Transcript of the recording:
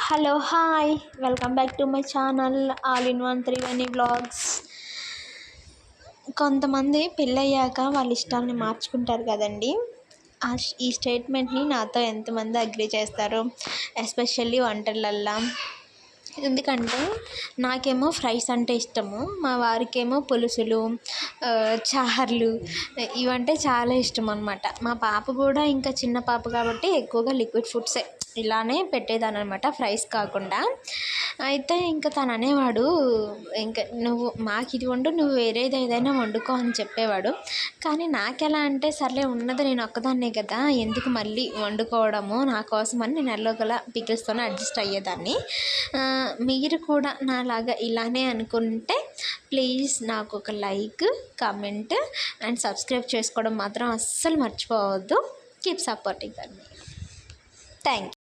Hello hi welcome back to my channel all in one Triveni vlogs. కొంతమంది పెళ్ళయ్యాక వాళ్ళ ఇష్టాలని మార్చుకుంటారు కదండి. ఈ స్టేట్మెంట్ని నాతో ఎంతమంది అగ్రీ చేస్తారు, ఎస్పెషల్లీ వంటలల్లో. ఎందుకంటే నాకేమో ఫ్రైస్ అంటే ఇష్టము, మా వారికేమో పులుసులు, చార్లు ఇవంటే చాలా ఇష్టం అనమాట. మా పాప కూడా ఇంకా చిన్న పాప కాబట్టి ఎక్కువగా లిక్విడ్ ఫుడ్సే ఇలానే పెట్టేదాన్ని అనమాట, ఫ్రైస్ కాకుండా. అయితే ఇంకా తను అనేవాడు, ఇంకా నువ్వు మాకు ఇది వండు, నువ్వు వేరేది ఏదైనా వండుకో అని చెప్పేవాడు. కానీ నాకెలా అంటే సర్లే ఉన్నది నేను ఒక్కదాన్నే కదా, ఎందుకు మళ్ళీ వండుకోవడము, నా కోసం అని నేను ఎల్లోగల పికిల్స్తోనే అడ్జస్ట్ అయ్యేదాన్ని. మీరు కూడా నాలాగా ఇలానే అనుకుంటే ప్లీజ్ నాకు ఒక లైక్, కమెంట్ అండ్ సబ్స్క్రైబ్ చేసుకోవడం మాత్రం అస్సలు మర్చిపోవద్దు. Keep supporting me. Thank you.